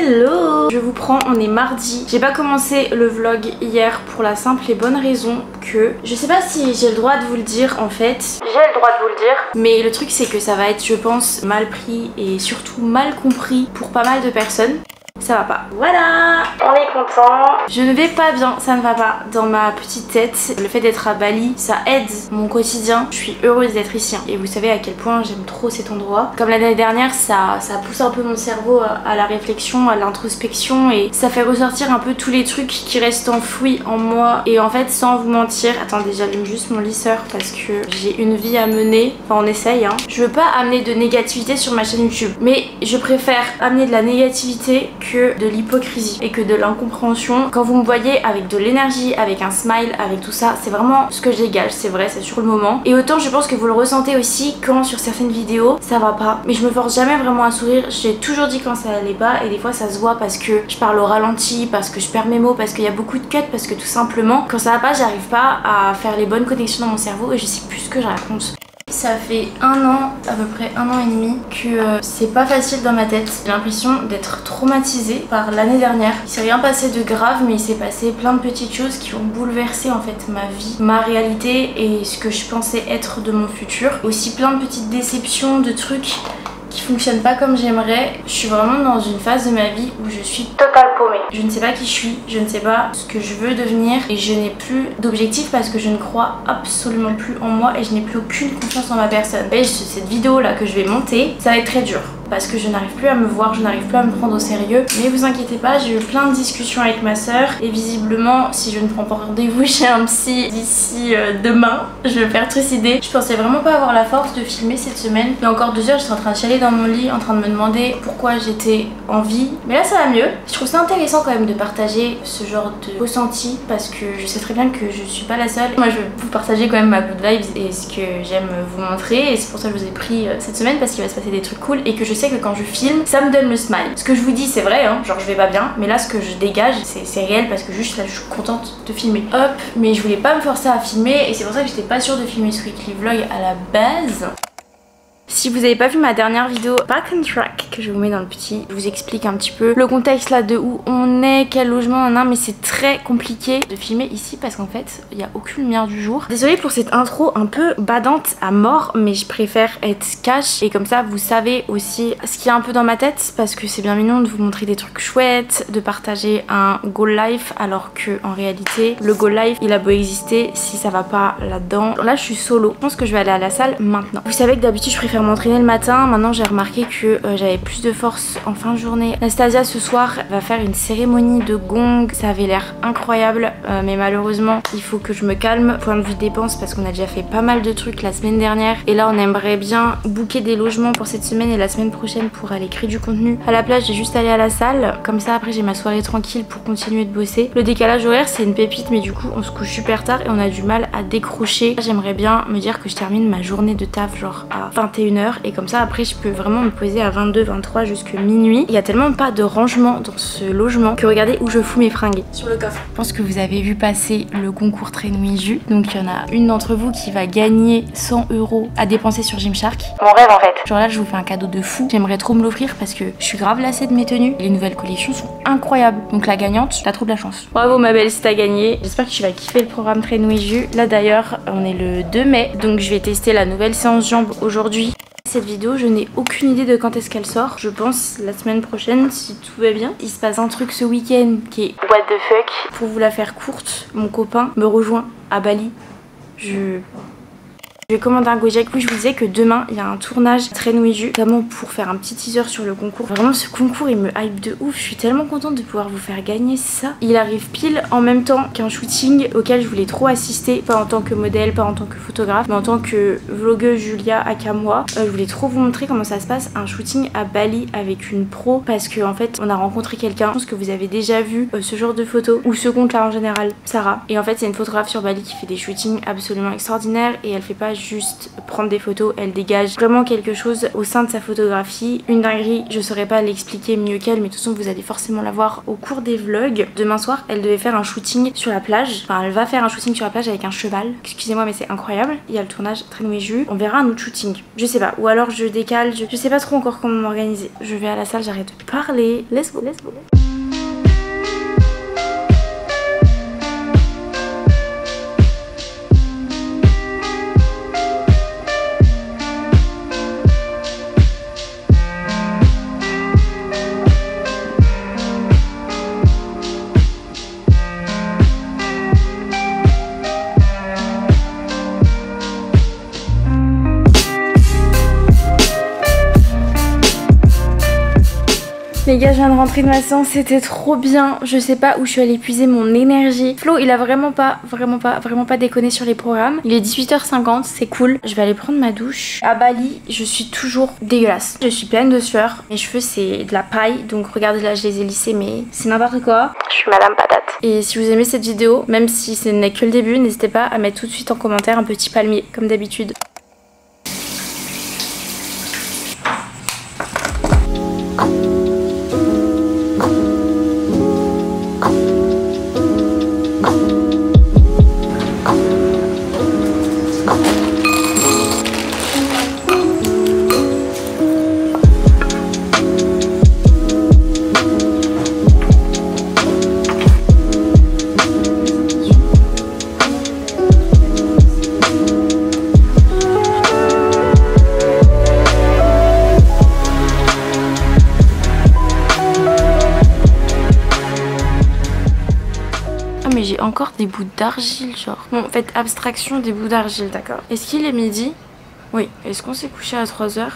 Hello! Je vous prends, on est mardi. J'ai pas commencé le vlog hier pour la simple et bonne raison que je sais pas si j'ai le droit de vous le dire en fait. J'ai le droit de vous le dire. Mais le truc c'est que ça va être, je pense, mal pris et surtout mal compris pour pas mal de personnes. Ça va pas. Voilà, on est content. Je ne vais pas bien, ça ne va pas dans ma petite tête. Le fait d'être à Bali, ça aide mon quotidien. Je suis heureuse d'être ici. Et vous savez à quel point j'aime trop cet endroit. Comme l'année dernière, ça pousse un peu mon cerveau à la réflexion, à l'introspection. Et ça fait ressortir un peu tous les trucs qui restent enfouis en moi. Et en fait, sans vous mentir, attendez, j'allume juste mon lisseur parce que j'ai une vie à mener. Enfin, on essaye, hein. Je veux pas amener de négativité sur ma chaîne YouTube. Mais je préfère amener de la négativité que de l'hypocrisie et que de l'incompréhension. Quand vous me voyez avec de l'énergie, avec un smile, avec tout ça, c'est vraiment ce que je dégage, c'est vrai, c'est sur le moment. Et autant je pense que vous le ressentez aussi quand sur certaines vidéos ça va pas. Mais je me force jamais vraiment à sourire, j'ai toujours dit quand ça allait pas et des fois ça se voit parce que je parle au ralenti, parce que je perds mes mots, parce qu'il y a beaucoup de cuts, parce que tout simplement quand ça va pas j'arrive pas à faire les bonnes connexions dans mon cerveau et je sais plus ce que je raconte. Ça fait un an, à peu près un an et demi, que c'est pas facile dans ma tête. J'ai l'impression d'être traumatisée par l'année dernière. Il s'est rien passé de grave, mais il s'est passé plein de petites choses qui ont bouleversé en fait ma vie, ma réalité et ce que je pensais être de mon futur. Aussi plein de petites déceptions, de trucs qui fonctionnent pas comme j'aimerais. Je suis vraiment dans une phase de ma vie où je suis totalement paumée. Je ne sais pas qui je suis, je ne sais pas ce que je veux devenir et je n'ai plus d'objectif parce que je ne crois absolument plus en moi et je n'ai plus aucune confiance en ma personne. Et cette vidéo là que je vais monter, ça va être très dur parce que je n'arrive plus à me voir, je n'arrive plus à me prendre au sérieux. Mais vous inquiétez pas, j'ai eu plein de discussions avec ma soeur et visiblement si je ne prends pas rendez-vous chez un psy d'ici demain, je vais me faire trucider. Je pensais vraiment pas avoir la force de filmer cette semaine. Il y a encore 2 heures, j'étais en train de chialer dans mon lit, en train de me demander pourquoi j'étais en vie. Mais là ça va mieux. Je trouve ça intéressant quand même de partager ce genre de ressenti parce que je sais très bien que je suis pas la seule. Moi je vais vous partager quand même ma good vibes et ce que j'aime vous montrer et c'est pour ça que je vous ai pris cette semaine parce qu'il va se passer des trucs cool et que je sais que quand je filme ça me donne le smile. Ce que je vous dis c'est vrai hein, genre je vais pas bien mais là ce que je dégage c'est réel parce que juste là je suis contente de filmer. Hop, mais je voulais pas me forcer à filmer et c'est pour ça que j'étais pas sûre de filmer ce weekly vlog à la base. Si vous n'avez pas vu ma dernière vidéo Back on Track que je vous mets dans le petit, je vous explique un petit peu le contexte là de où on est, quel logement on a, mais c'est très compliqué de filmer ici parce qu'en fait il n'y a aucune lumière du jour. Désolée pour cette intro un peu badante à mort mais je préfère être cash et comme ça vous savez aussi ce qu'il y a un peu dans ma tête parce que c'est bien mignon de vous montrer des trucs chouettes, de partager un goal life alors que en réalité le goal life il a beau exister si ça va pas là-dedans. Là je suis solo, je pense que je vais aller à la salle maintenant. Vous savez que d'habitude je préfère m'entraîner le matin, maintenant j'ai remarqué que j'avais plus de force en fin de journée. Anastasia ce soir va faire une cérémonie de gong, ça avait l'air incroyable mais malheureusement il faut que je me calme point de vue dépenses parce qu'on a déjà fait pas mal de trucs la semaine dernière et là on aimerait bien booker des logements pour cette semaine et la semaine prochaine pour aller créer du contenu. À la place j'ai juste allé à la salle, comme ça après j'ai ma soirée tranquille pour continuer de bosser. Le décalage horaire c'est une pépite mais du coup on se couche super tard et on a du mal à décrocher. J'aimerais bien me dire que je termine ma journée de taf genre à 21h et comme ça après je peux vraiment me poser à 22, 23 jusqu'à minuit. Il y a tellement pas de rangement dans ce logement que regardez où je fous mes fringues sur le coffre. Je pense que vous avez vu passer le concours Trainouille Jus, donc il y en a une d'entre vous qui va gagner 100 € à dépenser sur Gymshark. Mon rêve en fait. Genre là je vous fais un cadeau de fou, j'aimerais trop me l'offrir parce que je suis grave lassée de mes tenues. Les nouvelles collections sont incroyables, donc la gagnante, t'as trop de la chance. Bravo ma belle si t'as gagné, j'espère que tu vas kiffer le programme Trainouille Jus. Là d'ailleurs on est le 2 mai, donc je vais tester la nouvelle séance jambes aujourd'hui. Cette vidéo, je n'ai aucune idée de quand est-ce qu'elle sort. Je pense la semaine prochaine si tout va bien. Il se passe un truc ce week-end qui est what the fuck. Pour vous la faire courte, mon copain me rejoint à Bali. Je vais commander un Gojek. Oui, je vous disais que demain il y a un tournage Trainouille Jus, notamment pour faire un petit teaser sur le concours. Vraiment ce concours il me hype de ouf. Je suis tellement contente de pouvoir vous faire gagner ça. Il arrive pile en même temps qu'un shooting auquel je voulais trop assister. Pas en tant que modèle, pas en tant que photographe, mais en tant que vlogueuse Julia aka moi. Je voulais trop vous montrer comment ça se passe un shooting à Bali avec une pro parce que en fait on a rencontré quelqu'un. Je pense que vous avez déjà vu ce genre de photo ou ce compte là en général, Sarah. Et en fait c'est une photographe sur Bali qui fait des shootings absolument extraordinaires et elle fait pas juste prendre des photos, elle dégage vraiment quelque chose au sein de sa photographie. Une dinguerie, je saurais pas l'expliquer mieux qu'elle, mais de toute façon vous allez forcément la voir au cours des vlogs. Demain soir, elle devait faire un shooting sur la plage. Enfin, elle va faire un shooting sur la plage avec un cheval. Excusez-moi, mais c'est incroyable. Il y a le tournage Traîneau et Jus. On verra un autre shooting. Je sais pas. Ou alors je décale. Je sais pas trop encore comment m'organiser. Je vais à la salle, j'arrête de parler. Let's go, let's go. Les gars, je viens de rentrer de ma séance, c'était trop bien. Je sais pas où je suis allée puiser mon énergie. Flo, il a vraiment pas déconné sur les programmes. Il est 18h50, c'est cool. Je vais aller prendre ma douche. À Bali, je suis toujours dégueulasse. Je suis pleine de sueur. Mes cheveux, c'est de la paille. Donc regardez là, je les ai lissés, mais c'est n'importe quoi. Je suis Madame Patate. Et si vous aimez cette vidéo, même si ce n'est que le début, n'hésitez pas à mettre tout de suite en commentaire un petit palmier, comme d'habitude. Mais j'ai encore des bouts d'argile, genre. Bon, faites abstraction des bouts d'argile, d'accord. Est-ce qu'il est midi? Oui. Est-ce qu'on s'est couché à 3h?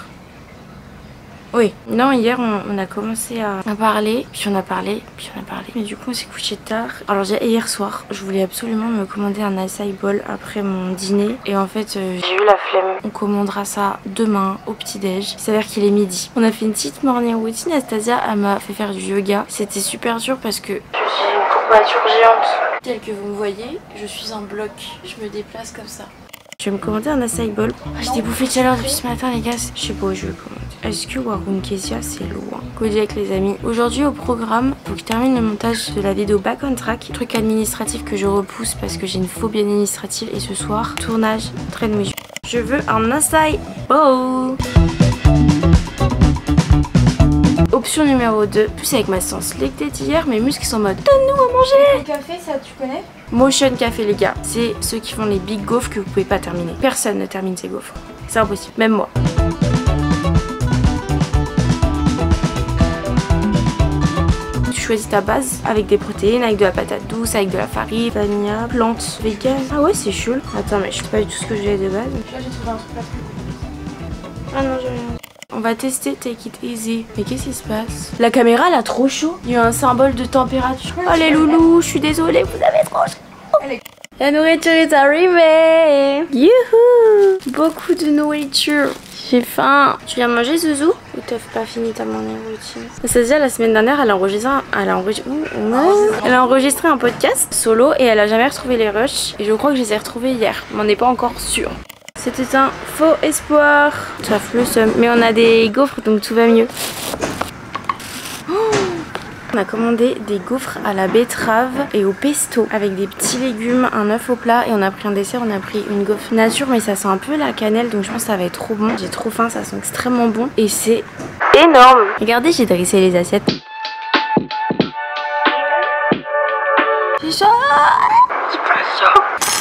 Oui. Non, hier, on a commencé à parler, puis on a parlé, puis on a parlé. Mais du coup, on s'est couché tard. Alors, hier soir, je voulais absolument me commander un acai bowl après mon dîner. Et en fait, j'ai eu la flemme. On commandera ça demain au petit-déj. Il s'avère qu'il est midi. On a fait une petite morning routine. Anastasia, elle m'a fait faire du yoga. C'était super dur parce que je suis une courbature géante. Tel que vous me voyez, je suis en bloc. Je me déplace comme ça. Je vais me commander un acai bowl. J'ai bouffé de chaleur depuis ce matin, les gars. Je sais pas où je vais commander. Est-ce que Warung Kezia c'est loin? Cody avec les amis. Aujourd'hui au programme, faut que je termine le montage de la vidéo Back on Track. Truc administratif que je repousse parce que j'ai une phobie administrative. Et ce soir, tournage Traîneau et Jus. Je veux un acai bowl. Option numéro 2, plus avec ma séance leg day d'hier, mes muscles sont en mode donne-nous à manger. Le café, ça tu connais? Motion Café, les gars, c'est ceux qui font les big gaufres que vous pouvez pas terminer. Personne ne termine ces gaufres, c'est impossible, même moi. Tu choisis ta base avec des protéines, avec de la patate douce, avec de la farine, vanilla, plantes, vegan. Ah ouais, c'est chou. Attends, mais je sais pas du tout ce que j'ai de base. Là j'ai trouvé un truc pas très. Ah non, j'ai rien. On va tester Take It Easy. Mais qu'est-ce qui se passe? La caméra elle a trop chaud. Il y a un symbole de température. Oh les loulous, je suis désolée, vous avez trop chaud. La nourriture est arrivée. Youhou. Beaucoup de nourriture. J'ai faim. Tu viens manger Zouzou? Ou t'as pas fini ta morning routine? C'est-à-dire la semaine dernière elle a enregistré un podcast solo et elle a jamais retrouvé les rushs. Et je crois que je les ai retrouvés hier. Mais on n'est pas encore sûr. C'était un faux espoir. Sauf le seum. Mais on a des gaufres donc tout va mieux. Oh, on a commandé des gaufres à la betterave et au pesto avec des petits légumes, un œuf au plat et on a pris un dessert, on a pris une gaufre nature mais ça sent un peu la cannelle donc je pense que ça va être trop bon. J'ai trop faim, ça sent extrêmement bon et c'est énorme. Regardez, j'ai dressé les assiettes. J'ai chaud.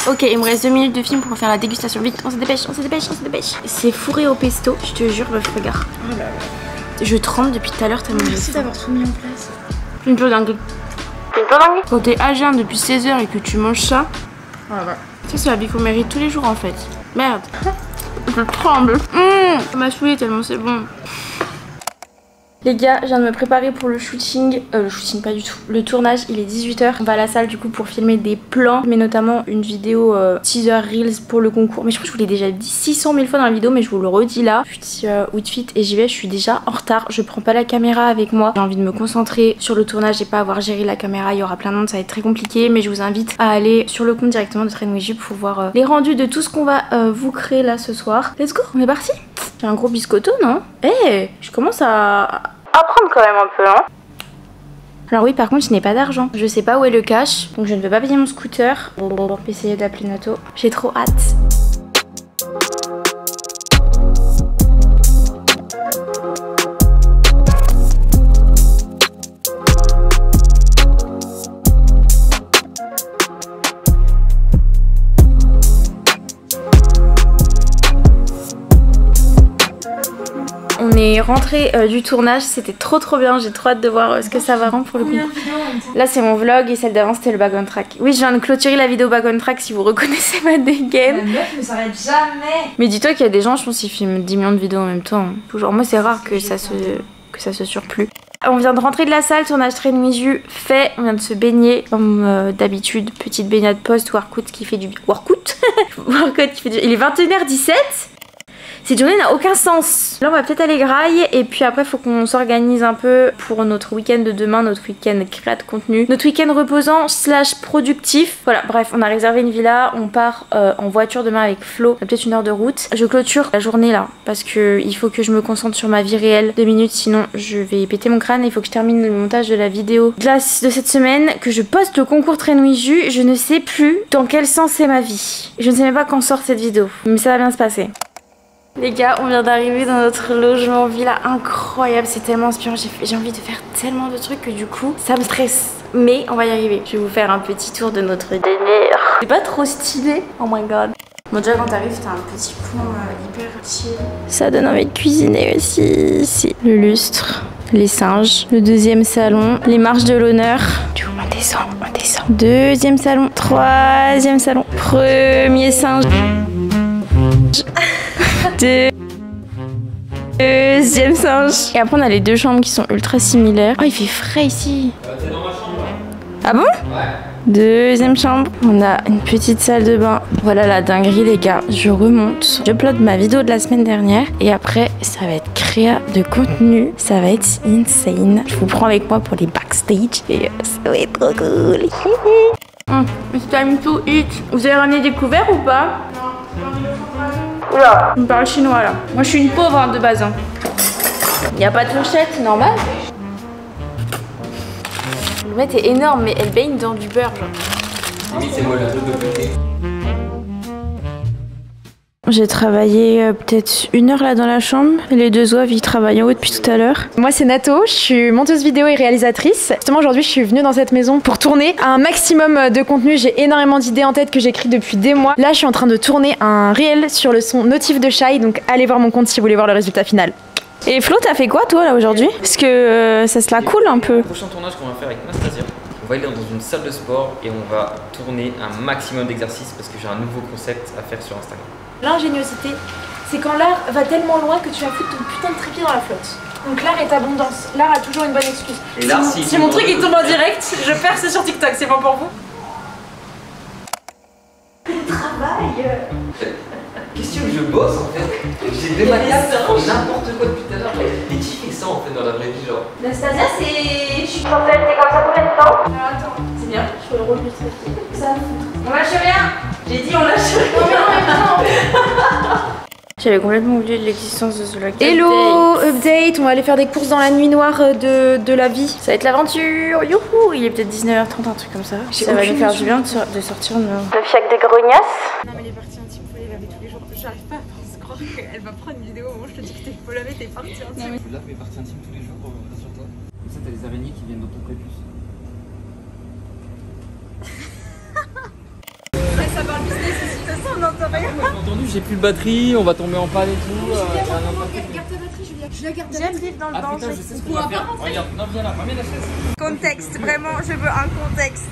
Ok, il me reste 2 minutes de film pour faire la dégustation. Vite, on se dépêche, on se dépêche, on se dépêche. C'est fourré au pesto, je te jure, meuf, regarde. Oh là là. Je tremble depuis tout à l'heure tellement. Merci d'avoir tout mis en place. Une chose dingue. Quand t'es à jeun depuis 16 h et que tu manges ça, Ah ouais. ça c'est la vie qu'on mérite tous les jours en fait. Merde. Je tremble. Ça m'a saoulé tellement c'est bon. Les gars, je viens de me préparer pour le shooting. Le shooting pas du tout. Le tournage, il est 18 h. On va à la salle du coup pour filmer des plans, mais notamment une vidéo teaser reels pour le concours. Mais je crois que je vous l'ai déjà dit 600 000 fois dans la vidéo, mais je vous le redis là. Petit outfit et j'y vais, je suis déjà en retard. Je prends pas la caméra avec moi. J'ai envie de me concentrer sur le tournage et pas avoir géré la caméra. Il y aura plein de monde, ça va être très compliqué, mais je vous invite à aller sur le compte directement de Train with You pour voir les rendus de tout ce qu'on va vous créer là ce soir. Let's go, on est parti. J'ai un gros biscotto, non? Eh, je commence à apprendre quand même un peu, hein. Alors oui, par contre, je n'ai pas d'argent. Je sais pas où est le cash, donc je ne peux pas payer mon scooter. On va essayer d'appeler Nato. J'ai trop hâte. On est rentré du tournage, c'était trop bien, j'ai trop hâte de voir ce que ça va rendre pour le coup. Là c'est mon vlog et celle d'avant c'était le back on track. Oui, je viens de clôturer la vidéo back on track si vous reconnaissez ma dégaine. La meuf ne s'arrête jamais. Mais dis-toi qu'il y a des gens, je pense, qui filment 10 millions de vidéos en même temps. Genre moi c'est rare que ça se surplue. On vient de rentrer de la salle, tournage Train with You fait, on vient de se baigner comme d'habitude, petite baignade post-workout qui fait du... Workout qui fait du... Il est 21h17. Cette journée n'a aucun sens. Là on va peut-être aller graille et puis après il faut qu'on s'organise un peu pour notre week-end de demain, notre week-end créa de contenu, notre week-end reposant / productif. Voilà, bref, on a réservé une villa, on part en voiture demain avec Flo, peut-être 1 heure de route. Je clôture la journée là parce que il faut que je me concentre sur ma vie réelle 2 minutes, sinon je vais péter mon crâne. Il faut que je termine le montage de la vidéo de cette semaine, que je poste le concours Train with You. Je ne sais plus dans quel sens c'est ma vie. Je ne sais même pas quand sort cette vidéo, mais ça va bien se passer. Les gars, on vient d'arriver dans notre logement villa incroyable, c'est tellement inspirant, j'ai envie de faire tellement de trucs que du coup ça me stresse. Mais on va y arriver. Je vais vous faire un petit tour de notre délire. C'est pas trop stylé? Oh my god. Bon déjà quand t'arrives t'as un petit pont hyper chill. Ça donne envie de cuisiner aussi ici. Le lustre, les singes, le 2e salon, les marches de l'honneur. Du coup on descend. 2e salon, 3e salon, 1er singe. 2e singe. Et après on a les 2 chambres qui sont ultra similaires. Oh il fait frais ici. T'es dans ma chambre là. Ah bon? Ouais. 2e chambre. On a une petite salle de bain. Voilà la dinguerie les gars. Je remonte. J'upload ma vidéo de la semaine dernière. Et après ça va être créa de contenu. Ça va être insane. Je vous prends avec moi pour les backstage. Et ça va être trop cool. It's time to eat. Vous avez ramené des couverts ou pas? Oula, on me parle chinois là. Moi je suis une pauvre hein, de base. Hein. Y a pas de fourchette, normal. L'omelette est énorme mais elle baigne dans du beurre genre. Limite c'est moi le truc de côté. J'ai travaillé peut-être 1 heure là dans la chambre. Les 2 oeufs ils travaillent en haut depuis tout à l'heure. Moi c'est Nato, je suis monteuse vidéo et réalisatrice. Justement aujourd'hui je suis venue dans cette maison pour tourner un maximum de contenu. J'ai énormément d'idées en tête que j'écris depuis des mois. Là je suis en train de tourner un réel sur le son Notif de Shai. Donc allez voir mon compte si vous voulez voir le résultat final. Et Flo t'as fait quoi toi là aujourd'hui? Parce que ça se la coule un peu. Le prochain tournage qu'on va faire avec Nastasia, on va aller dans une salle de sport et on va tourner un maximum d'exercices parce que j'ai un nouveau concept à faire sur Instagram. L'ingéniosité, c'est quand l'art va tellement loin que tu vas foutre ton putain de trépied dans la flotte. Donc l'art est abondance, l'art a toujours une bonne excuse. Et là, si mon truc il tombe en direct, je perce sur TikTok, c'est bon pour vous? Travail. Qu'est-ce que je bosse en fait? J'ai dématérialisé n'importe quoi depuis tout à l'heure. Mais qui fait ça en fait dans la vraie vie genre? Nastasia c'est... Je suis censée rester comme ça combien de temps? Alors attends, c'est bien, je fais le rôle du trépied. Ça on lâche rien. J'ai dit on lâche rien. J'avais complètement oublié de l'existence de ce vlog. Hello, update, on va aller faire des courses dans la nuit noire de la vie. Ça va être l'aventure, youhou. Il est peut-être 19h30, un truc comme ça. Ça va nous faire du bien de sortir le fiac des grognasses. Non mais les parties intimes, faut les laver tous les jours. J'arrive pas à croire qu'elle va prendre une vidéo où je te dis que faut laver tes parties intimes. Tu laves mes parties intimes tous les jours sur toi. Comme ça t'as des araignées qui viennent dans ton prépuce. Ça parle business aussi, de toute façon on n'entend rien. Entendu, j'ai plus de batterie, on va tomber en panne et tout. Garde ta batterie, Julia. Je la garde. J'aime vivre dans le danger. Je sais ce qu'on va faire. Regarde, non, viens là, ramène la chaise. Contexte, vraiment, je veux un contexte.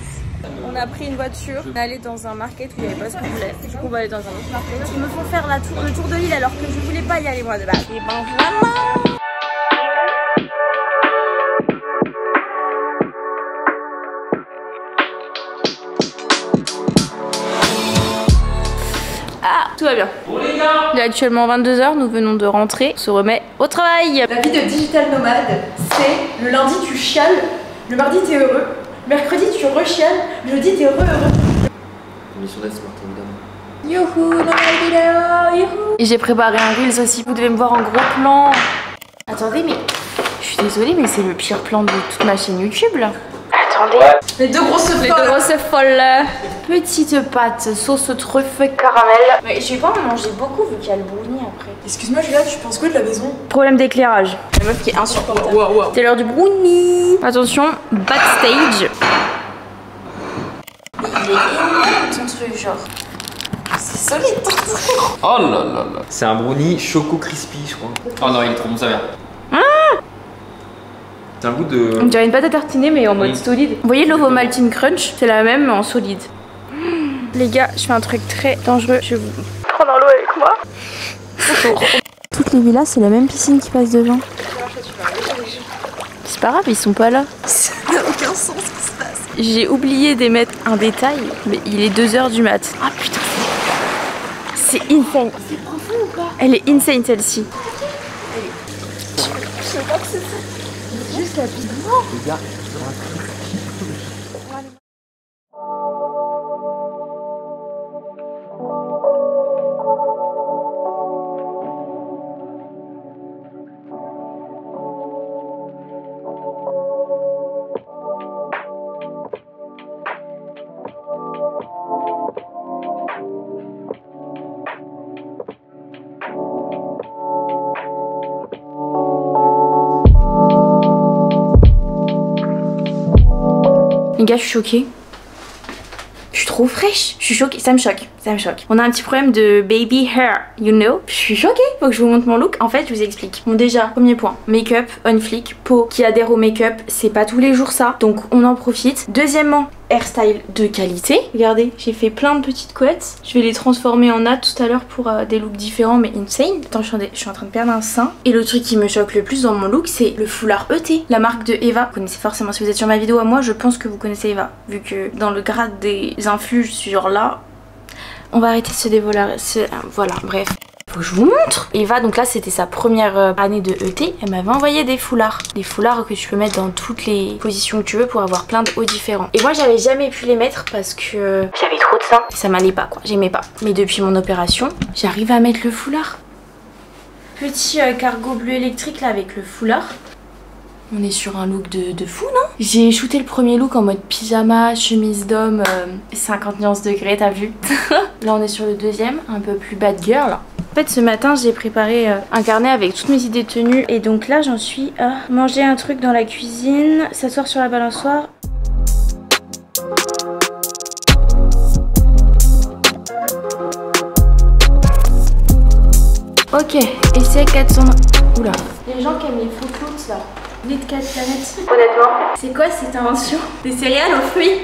On a pris une voiture, on est allé dans un market où il n'y avait pas ce qu'on voulait. Du coup, on va aller dans un autre market. Ils me font faire le tour de l'île alors que je voulais pas y aller moi de base. Et ben voilà. Tout va bien. Bon les gars, Il est actuellement 22h, nous venons de rentrer, on se remet au travail. La vie de digital nomade, c'est le lundi tu chiales, le mardi t'es heureux, le mercredi tu rechiales, le jeudi t'es heureux. mission d'être Smart Kingdom. Youhou, nouvelle vidéo, youhou. Et j'ai préparé un Reels aussi, vous devez me voir en gros plan. Attendez, mais je suis désolée, mais c'est le pire plan de toute ma chaîne YouTube là. Attendez. Les deux grosses folles. Les deux grosses folles. Petite pâte, sauce truffe, caramel. Mais je vais pas en manger beaucoup vu qu'il y a le brownie après. Excuse-moi Julia, tu penses quoi de la maison? Problème d'éclairage. La meuf qui est insupportable. C'est l'heure du brownie. Attention, backstage. Mais il est énorme ton truc, genre. C'est solide. Oh là là là. C'est un brownie choco crispy, je crois. Oh non, il est trop bon, ça vient. C'est un goût de... On dirait une pâte à tartiner mais en mode solide. Vous voyez l'Ovo Maltine Crunch? C'est la même mais en solide. Les gars, je fais un truc très dangereux. Je vais vous prendre dans l'eau avec moi. Toutes les villas, c'est la même piscine qui passe devant. C'est pas grave, ils sont pas là. Ça n'a aucun sens ce qui se passe. J'ai oublié d'émettre un détail, mais il est 2h du mat. Ah putain, c'est insane. C'est profond ou pas? Elle est insane celle-ci. Je sais pas que c'est ça. Juste la petite. Les gars, Les gars, je suis choquée. Je suis trop fraîche. Je suis choquée. Ça me choque. Ça me choque. On a un petit problème de baby hair, you know. Je suis choquée. Faut que je vous montre mon look. En fait, je vous explique. Bon, déjà, premier point. Make-up, on fleek. Peau qui adhère au make-up. C'est pas tous les jours ça. Donc, on en profite. Deuxièmement, hairstyle de qualité. Regardez, j'ai fait plein de petites couettes. Je vais les transformer en natte tout à l'heure pour des looks différents mais insane. Attends, je suis en train de perdre un sein. Et le truc qui me choque le plus dans mon look, c'est le foulard ET. La marque de Eva. Vous connaissez forcément, si vous êtes sur ma vidéo à moi, je pense que vous connaissez Eva. Vu que dans le grade des influx, je suis genre là. On va arrêter de se dévoiler. Voilà, bref. Faut que je vous montre. Eva, donc là c'était sa première année de ET. Elle m'avait envoyé des foulards. Des foulards que tu peux mettre dans toutes les positions que tu veux pour avoir plein de hauts différents. Et moi j'avais jamais pu les mettre parce que j'avais trop de seins. Ça m'allait pas quoi, j'aimais pas. Mais depuis mon opération, j'arrive à mettre le foulard. Petit cargo bleu électrique là avec le foulard. On est sur un look de fou, non? J'ai shooté le premier look en mode pyjama, chemise d'homme, 50 nuances degrés, t'as vu? Là on est sur le deuxième, un peu plus bad girl. En fait ce matin j'ai préparé un carnet avec toutes mes idées de tenues. Et donc là j'en suis à manger un truc dans la cuisine, s'asseoir sur la balançoire. Ok, essai 400... Oula. Les gens qui aiment les faux là. Les 4 planètes. Honnêtement, c'est quoi cette invention? Des céréales aux fruits?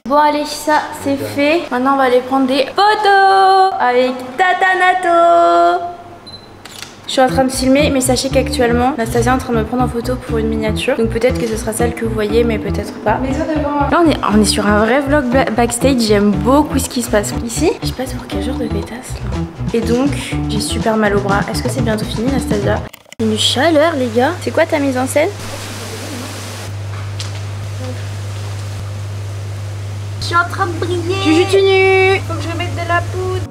Bon allez, ça c'est fait. Maintenant on va aller prendre des photos avec Tata Nato. Je suis en train de filmer, mais sachez qu'actuellement, Nastasia est en train de me prendre en photo pour une miniature. Donc peut-être que ce sera celle que vous voyez, mais peut-être pas. Là on est sur un vrai vlog backstage, j'aime beaucoup ce qui se passe ici. Je passe pour quel genre de pétasse là? Et donc, j'ai super mal au bras. Est-ce que c'est bientôt fini Nastasia? Une chaleur les gars. C'est quoi ta mise en scène? Je suis en train de briller. Juju tu nu. Faut que je mette de la poudre.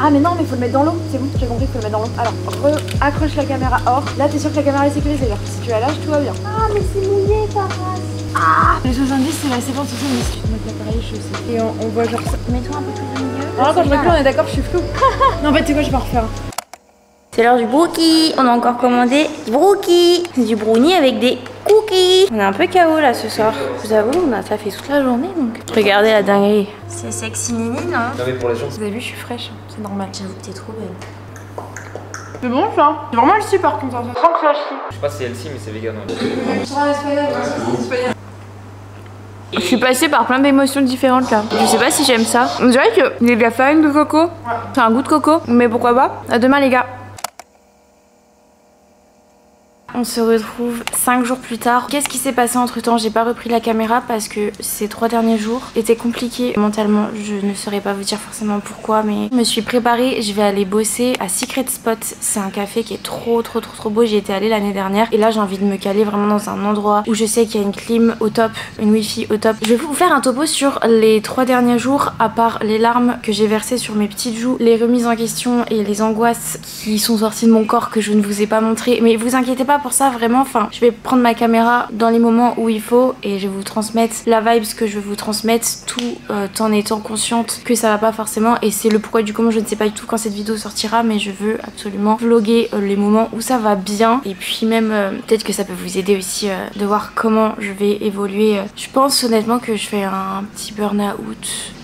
Ah mais non, mais faut le mettre dans l'eau, c'est bon, j'ai compris, faut le mettre dans l'eau. Alors, accroche la caméra hors. Là, t'es sûr que la caméra est sécurisée, genre si tu la lâches, tout va bien. Ah mais c'est mouillé ta race. Ah les 70 c'est la séquence 70, tu te mets l'appareil chaussé. Et on voit genre ça. Mets-toi un peu plus au milieu. Alors quand je recule, on est d'accord, je suis floue. Non en fait, c'est quoi, je vais en refaire. C'est l'heure du brookie. On a encore commandé du brookie. Du brownie avec des cookies. On est un peu KO là ce soir. Je vous avoue, on a taffé toute la journée donc. Regardez la dinguerie. C'est sexy nini, non? Non mais pour les gens. Vous avez vu, je suis fraîche, c'est normal. J'avoue que t'es trop belle. C'est bon ça? C'est vraiment healthy par contre. Je sens que c'est healthy. Je sais pas si c'est healthy mais c'est vegan. Ouais. Je suis passée par plein d'émotions différentes là. Je sais pas si j'aime ça. On dirait qu'il y a de la farine de coco. C'est un goût de coco. Mais pourquoi pas? À demain les gars. On se retrouve 5 jours plus tard. Qu'est-ce qui s'est passé entre temps? J'ai pas repris la caméra parce que ces 3 derniers jours étaient compliqués mentalement. Je ne saurais pas vous dire forcément pourquoi, mais je me suis préparée. Je vais aller bosser à Secret Spot. C'est un café qui est trop beau. J'y étais allée l'année dernière et là j'ai envie de me caler vraiment dans un endroit où je sais qu'il y a une clim au top, une wifi au top. Je vais vous faire un topo sur les 3 derniers jours, à part les larmes que j'ai versées sur mes petites joues, les remises en question et les angoisses qui sont sorties de mon corps que je ne vous ai pas montré. Mais vous inquiétez pas pour ça, vraiment. Enfin, je vais prendre ma caméra dans les moments où il faut et je vais vous transmettre la vibe que je veux vous transmettre, tout en étant consciente que ça va pas forcément. Et c'est le pourquoi du comment, je ne sais pas du tout quand cette vidéo sortira, mais je veux absolument vlogger les moments où ça va bien. Et puis même peut-être que ça peut vous aider aussi de voir comment je vais évoluer. Je pense honnêtement que je fais un petit burn-out.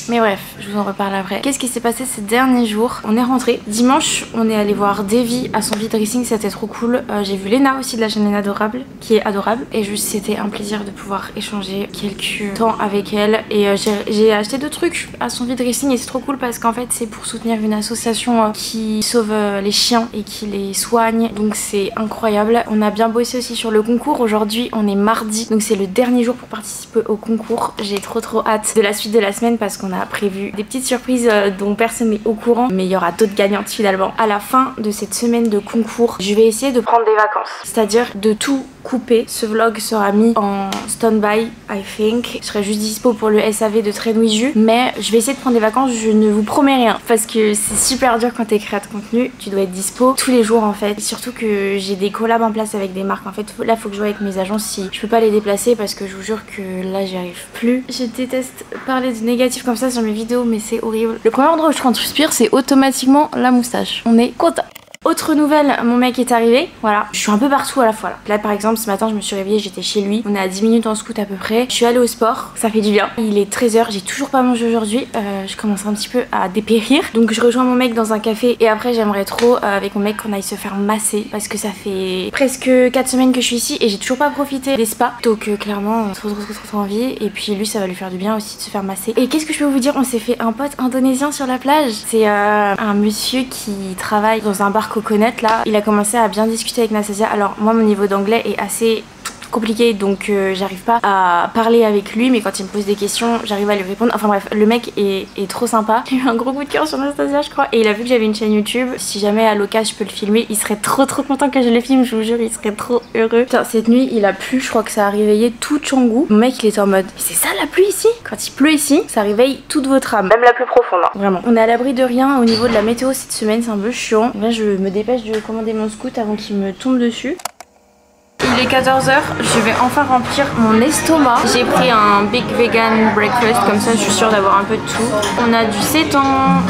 Mais bref, je vous en reparle après. Qu'est-ce qui s'est passé ces derniers jours? On est rentré. Dimanche, on est allé voir Davy à son vide dressing, c'était trop cool. J'ai vu Léna aussi de la chaîne Léna Adorable, qui est adorable. Et juste, c'était un plaisir de pouvoir échanger quelques temps avec elle. Et j'ai acheté 2 trucs à son vide dressing et c'est trop cool parce qu'en fait, c'est pour soutenir une association qui sauve les chiens et qui les soigne. Donc c'est incroyable. On a bien bossé aussi sur le concours. Aujourd'hui, on est mardi. Donc c'est le dernier jour pour participer au concours. J'ai trop hâte de la suite de la semaine parce qu'on a prévu des petites surprises dont personne n'est au courant, mais il y aura d'autres gagnantes finalement. À la fin de cette semaine de concours, je vais essayer de prendre des vacances, c'est-à-dire de tout couper. Ce vlog sera mis en stand-by, I think. Je serai juste dispo pour le SAV de Trénouille-Jus, mais je vais essayer de prendre des vacances, je ne vous promets rien, parce que c'est super dur quand t'es créateur de contenu, tu dois être dispo tous les jours en fait. Et surtout que j'ai des collabs en place avec des marques, en fait là faut que je vois avec mes agents si je peux pas les déplacer parce que je vous jure que là j'y arrive plus. Je déteste parler de négatif comme ça sur mes vidéos, mais c'est horrible. Le premier endroit où je transpire, c'est automatiquement la moustache. On est content. Autre nouvelle, mon mec est arrivé, voilà. Je suis un peu partout à la fois là. Là par exemple ce matin je me suis réveillée, j'étais chez lui. On est à 10 minutes en scoot à peu près. Je suis allée au sport, ça fait du bien. Il est 13 h, j'ai toujours pas mangé aujourd'hui. Je commence un petit peu à dépérir. Donc je rejoins mon mec dans un café et après j'aimerais trop avec mon mec qu'on aille se faire masser. Parce que ça fait presque 4 semaines que je suis ici et j'ai toujours pas profité des spas. Donc clairement trop envie. Et puis lui ça va lui faire du bien aussi de se faire masser. Et qu'est-ce que je peux vous dire, on s'est fait un pote indonésien sur la plage. C'est un monsieur qui travaille dans un bar Coconut là, il a commencé à bien discuter avec Nastasia. Alors moi mon niveau d'anglais est assez compliqué donc j'arrive pas à parler avec lui, mais quand il me pose des questions j'arrive à lui répondre. Enfin bref, le mec est trop sympa. J'ai eu un gros coup de cœur sur Nastasia je crois, et il a vu que j'avais une chaîne YouTube. Si jamais à l'occasion je peux le filmer, il serait trop content que je le filme, je vous jure, il serait trop heureux. Putain, cette nuit il a plu, je crois que ça a réveillé tout Canggu. Mon mec il était en mode c'est ça la pluie ici? Quand il pleut ici ça réveille toute votre âme, même la plus profonde hein. Vraiment. On est à l'abri de rien au niveau de la météo cette semaine, c'est un peu chiant. Là je me dépêche de commander mon scoot avant qu'il me tombe dessus. Il est 14 h, je vais enfin remplir mon estomac. J'ai pris un big vegan breakfast, comme ça je suis sûre d'avoir un peu de tout. On a du sétan,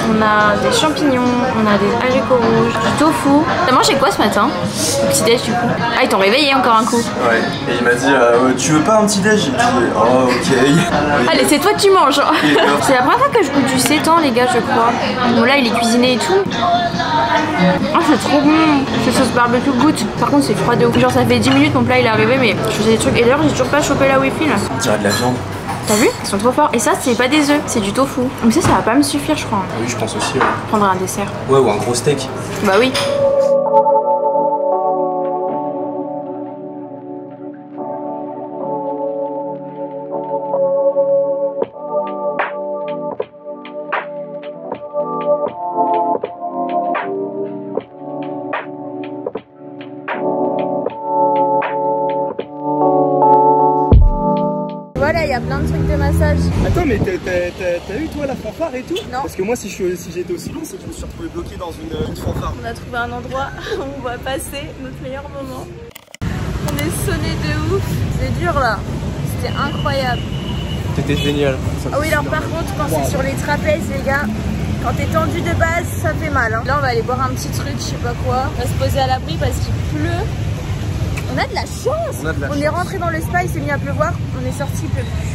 on a des champignons, on a des haricots rouges, du tofu. T'as mangé quoi ce matin? Le petit déj du coup. Ah ils t'ont réveillé encore un coup. Ouais, et il m'a dit tu veux pas un petit déj? J'ai dit oh ok. Allez c'est toi qui manges. C'est la première fois que je goûte du sétan les gars je crois. Bon là il est cuisiné et tout. Oh c'est trop bon. C'est sauce barbecue goûte. Par contre c'est froid de ouf. Genre ça fait 10 minutes mon plat il est arrivé mais je faisais des trucs. Et d'ailleurs j'ai toujours pas chopé la wifi là. On dirait de la viande. T'as vu? Ils sont trop forts. Et ça c'est pas des œufs, c'est du tofu. Mais ça va pas me suffire je crois. Oui je pense aussi ouais. Prendre un dessert. Ouais ou un gros steak. Bah oui. Voilà, il y a plein de trucs de massage. Attends, mais t'as eu toi la fanfare et tout? Non. Parce que moi si j'étais aussi long, c'est que je me suis retrouvé bloqué dans une fanfare. On a trouvé un endroit où on va passer notre meilleur moment. On est sonné de ouf. C'est dur là. C'était incroyable. C'était génial. Ah oui, alors par contre, quand c'est sur les trapèzes, les gars, Quand t'es tendu de base, ça fait mal. Hein. Là, on va aller boire un petit truc, je sais pas quoi. On va se poser à l'abri parce qu'il pleut. On a de la chance. On est rentré dans le spa, il s'est mis à pleuvoir. On est sorti, il pleut plus.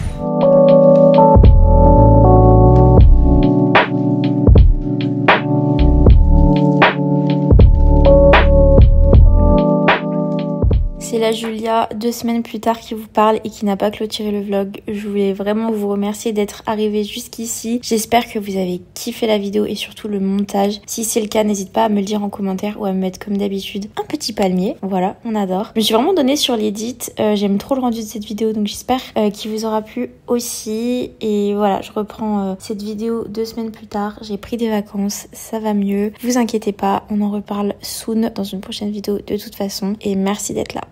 C'est la Julia, 2 semaines plus tard, qui vous parle et qui n'a pas clôturé le vlog. Je voulais vraiment vous remercier d'être arrivé jusqu'ici. J'espère que vous avez kiffé la vidéo et surtout le montage. Si c'est le cas, n'hésite pas à me le dire en commentaire ou à me mettre comme d'habitude un petit palmier. Voilà, on adore. Je me suis vraiment donnée sur l'édit. J'aime trop le rendu de cette vidéo, donc j'espère qu'il vous aura plu aussi. Et voilà, je reprends cette vidéo 2 semaines plus tard. J'ai pris des vacances, ça va mieux. Vous inquiétez pas, on en reparle soon dans une prochaine vidéo de toute façon. Et merci d'être là.